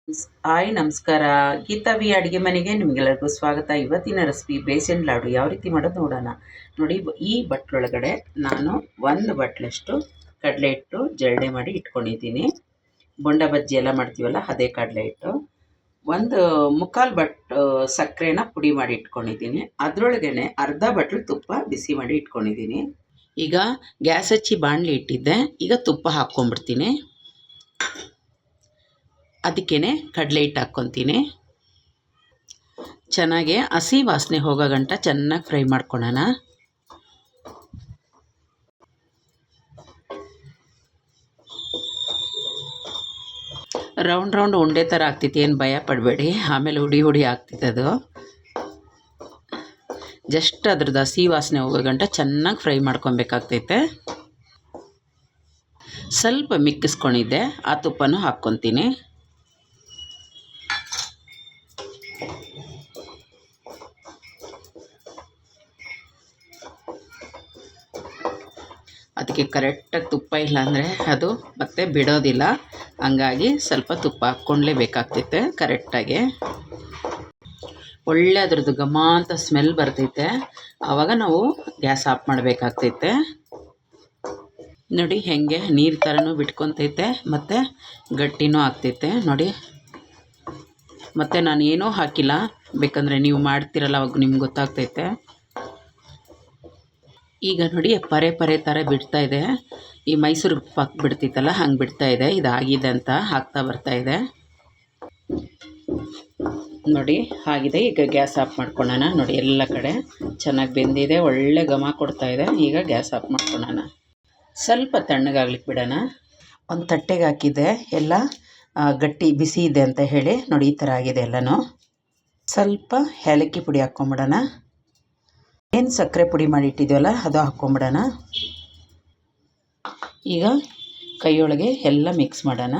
Hi ನಮಸ್ಕಾರ. Geetha V ಅಡುಗೆ ಮನೆಗೆ ನಿಮಗೆಲ್ಲರಿಗೂ ಸ್ವಾಗತ. ಇವತ್ತಿನ ರೆಸಿಪಿ ಬೇಸನ್ ಲಾಡು ಯಾವ ರೀತಿ ಮಾಡೋದು ನೋಡೋಣ. ನೋಡಿ, ಈ ಬಟ್ಲೊಳಗಡೆ ನಾನು 1 ಬಟ್ಲಷ್ಟು ಕಡಲೆ ಹಿಟ್ಟು ಜರಡಿ ಮಾಡಿ ಇಟ್ಕೊಂಡಿದ್ದೀನಿ. ಬೊಂಡ ಬಜ್ಜಿ ಎಲ್ಲ ಮಾಡ್ತೀವಲ್ಲ ಅದೇ ಕಡಲೆ ಹಿಟ್ಟು. 1/4 ಬಟ್ಲು ಸಕ್ಕರೆನ ಪುಡಿ ಮಾಡಿ ಇಟ್ಕೊಂಡಿದ್ದೀನಿ. ಅದರೊಳಗೇ ಅರ್ಧ ಬಟ್ಲು ತುಪ್ಪ ಬಿಸಿ ಮಾಡಿ ಇಟ್ಕೊಂಡಿದ್ದೀನಿ. ಈಗ ಗ್ಯಾಸ್ ಹಚ್ಚಿ ಬಾಣಲಿ ಇಟ್ಟಿದ್ದೆ. ಈಗ ತುಪ್ಪ ಹಾಕ್ಕೊಂಡ್ಬಿಡ್ತೀನಿ. ಅದಕ್ಕೇ ಕಡಲೆ ಹಿಟ್ಟು ಹಾಕ್ಕೊತೀನಿ. ಚೆನ್ನಾಗಿ ಹಸಿ ವಾಸನೆ ಹೋಗೋ ಗಂಟ ಚೆನ್ನಾಗಿ ಫ್ರೈ ಮಾಡ್ಕೊಳ್ಳೋಣ. ರೌಂಡ್ ಉಂಡೆ ಥರ ಆಗ್ತೈತಿ, ಏನು ಭಯ ಪಡಬೇಡಿ. ಆಮೇಲೆ ಹುಡಿ ಆಗ್ತೈತೆ ಅದು. ಜಸ್ಟ್ ಅದ್ರದ್ದು ಹಸಿ ವಾಸನೆ ಹೋಗೋ ಗಂಟ ಚೆನ್ನಾಗಿ ಫ್ರೈ ಮಾಡ್ಕೊಬೇಕಾಗ್ತೈತೆ. ಸ್ವಲ್ಪ ಮಿಕ್ಕಿಸ್ಕೊಂಡಿದ್ದೆ, ಆ ತುಪ್ಪನೂ ಹಾಕ್ಕೊತೀನಿ. ಅದಕ್ಕೆ ಕರೆಕ್ಟಾಗಿ ತುಪ್ಪ ಇಲ್ಲ ಅಂದರೆ ಅದು ಮತ್ತೆ ಬಿಡೋದಿಲ್ಲ. ಹಂಗಾಗಿ ಸ್ವಲ್ಪ ತುಪ್ಪ ಹಾಕ್ಕೊಳ್ಲೇಬೇಕಾಗ್ತೈತೆ ಕರೆಕ್ಟಾಗಿ. ಒಳ್ಳೆ ಅದ್ರದ್ದು ಘಮ ಅಂತ ಸ್ಮೆಲ್ ಬರ್ತೈತೆ. ಆವಾಗ ನಾವು ಗ್ಯಾಸ್ ಆಫ್ ಮಾಡಬೇಕಾಗ್ತೈತೆ. ನೋಡಿ ಹೆಂಗೆ ನೀರು ಥರನೂ ಬಿಟ್ಕೊತೈತೆ ಮತ್ತು ಗಟ್ಟಿನೂ ಆಗ್ತೈತೆ ನೋಡಿ. ಮತ್ತು ನಾನು ಏನೂ ಹಾಕಿಲ್ಲ, ಬೇಕಂದರೆ ನೀವು ಮಾಡ್ತೀರಲ್ಲ ಅವಾಗ ನಿಮ್ಗೆ ಗೊತ್ತಾಗ್ತೈತೆ. ಈಗ ನೋಡಿ ಪರೆ ಥರ ಬಿಡ್ತಾಯಿದೆ. ಈ ಮೈಸೂರು ಪಾಕ್ ಬಿಡ್ತಿತ್ತಲ್ಲ ಹಂಗೆ ಬಿಡ್ತಾಯಿದೆ. ಇದಾಗಿದೆ ಅಂತ ಹಾಕ್ತಾ ಬರ್ತಾಯಿದೆ ನೋಡಿ. ಆಗಿದೆ. ಈಗ ಗ್ಯಾಸ್ ಆಫ್ ಮಾಡ್ಕೊಳ್ಳೋಣ. ನೋಡಿ ಎಲ್ಲ ಕಡೆ ಚೆನ್ನಾಗಿ ಬೆಂದಿದೆ, ಒಳ್ಳೆ ಘಮ ಕೊಡ್ತಾಯಿದೆ. ಈಗ ಗ್ಯಾಸ್ ಆಫ್ ಮಾಡ್ಕೊಳ್ಳೋಣ. ಸ್ವಲ್ಪ ತಣ್ಣಗಾಗ್ಲಿಕ್ಕೆ ಬಿಡೋಣ. ಒಂದು ತಟ್ಟೆಗೆ ಹಾಕಿದ್ದೆ, ಎಲ್ಲ ಗಟ್ಟಿ ಬಿಸಿ ಇದೆ ಅಂತ ಹೇಳಿ. ನೋಡಿ ಈ ಥರ ಆಗಿದೆ ಎಲ್ಲನೂ. ಸ್ವಲ್ಪ ಏಲಕ್ಕಿ ಪುಡಿ ಹಾಕ್ಕೊಂಬಿಡೋಣ. ಏನು ಸಕ್ಕರೆ ಪುಡಿ ಮಾಡಿಟ್ಟಿದ್ದೀವಲ್ಲ ಅದು ಹಾಕ್ಕೊಂಬಿಡೋಣ. ಈಗ ಕೈಯೊಳಗೆ ಎಲ್ಲ ಮಿಕ್ಸ್ ಮಾಡೋಣ.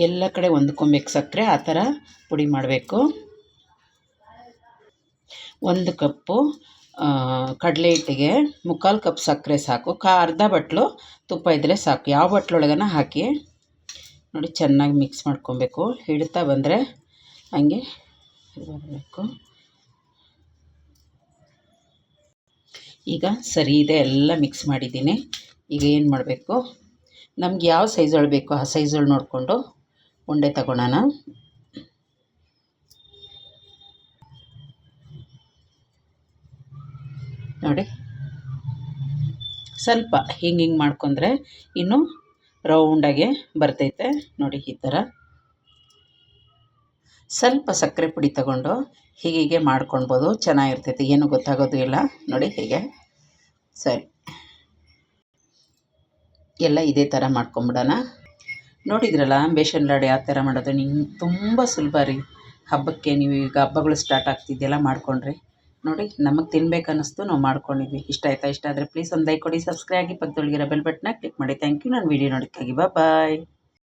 ಎಲ್ಲ ಕಡೆ ಹೊಂದ್ಕೊಬೇಕು ಸಕ್ಕರೆ, ಆ ಥರ ಪುಡಿ ಮಾಡಬೇಕು. 1 ಕಪ್ಪು ಕಡಲೆ ಹಿಟ್ಟಿಗೆ 3/4 ಕಪ್ ಸಕ್ಕರೆ ಸಾಕು. ಅರ್ಧ ಬಟ್ಲು ತುಪ್ಪ ಇದ್ದರೆ ಸಾಕು. ಯಾವ ಬಟ್ಲೊಳಗನ ಹಾಕಿ ನೋಡಿ ಚೆನ್ನಾಗಿ ಮಿಕ್ಸ್ ಮಾಡ್ಕೊಬೇಕು. ಹಿಡ್ತಾ ಬಂದರೆ ಹಂಗೆ ಬರಬೇಕು. ಈಗ ಸರಿ ಇದೆ, ಎಲ್ಲ ಮಿಕ್ಸ್ ಮಾಡಿದ್ದೀನಿ. ಈಗ ಏನು ಮಾಡಬೇಕು, ನಮ್ಗೆ ಯಾವ ಸೈಜೊಳು ಬೇಕೋ ಆ ಸೈಜೊಳು ನೋಡಿಕೊಂಡು ಉಂಡೆ ತಗೊಳ್ಳೋಣ. ನೋಡಿ ಸ್ವಲ್ಪ ಹಿಂಗೆ ಮಾಡ್ಕೊಂಡ್ರೆ ಇನ್ನೂ ರೌಂಡಾಗೆ ಬರ್ತೈತೆ. ನೋಡಿ ಈ ಥರ ಸ್ವಲ್ಪ ಸಕ್ಕರೆ ಪುಡಿ ತಗೊಂಡು ಹೀಗೆ ಮಾಡ್ಕೊಳ್ಬೋದು, ಚೆನ್ನಾಗಿರ್ತೈತೆ, ಏನೂ ಗೊತ್ತಾಗೋದು ಇಲ್ಲ. ನೋಡಿ ಹೀಗೆ ಸರಿ ಎಲ್ಲ ಇದೇ ಥರ ಮಾಡ್ಕೊಂಬಿಡೋಣ. ನೋಡಿದ್ರಲ್ಲ ಬೇಸನ್ ಲಾಡು ಯಾವ ಥರ ಮಾಡೋದು. ನಿಮ್ಗೆ ತುಂಬ ಸುಲಭ ರೀ. ಹಬ್ಬಕ್ಕೆ ನೀವು ಈಗ ಹಬ್ಬಗಳು ಸ್ಟಾರ್ಟ್ ಆಗ್ತಿದ್ದೆಲ್ಲ ಮಾಡ್ಕೊಂಡ್ರಿ. ನೋಡಿ ನಮಗೆ ತಿನ್ಬೇಕು ಅನ್ನಿಸ್ತು, ನಾವು ಮಾಡ್ಕೊಂಡಿದ್ವಿ. ಇಷ್ಟ ಆದರೆ ಪ್ಲೀಸ್ ಒಂದು ಲೈಕ್ ಕೊಡಿ, ಸಬ್ಸ್ಕ್ರೈಬ್ ಆಗಿ, ಪಕ್ಕದೊಳಗಿರೋ ಬೆಲ್ ಬಟನ್ನ ಕ್ಲಿಕ್ ಮಾಡಿ. Thank you. ನಾನು ವೀಡಿಯೋ ನೋಡೋಕ್ಕಾಗಿ. ಬಾಯ್.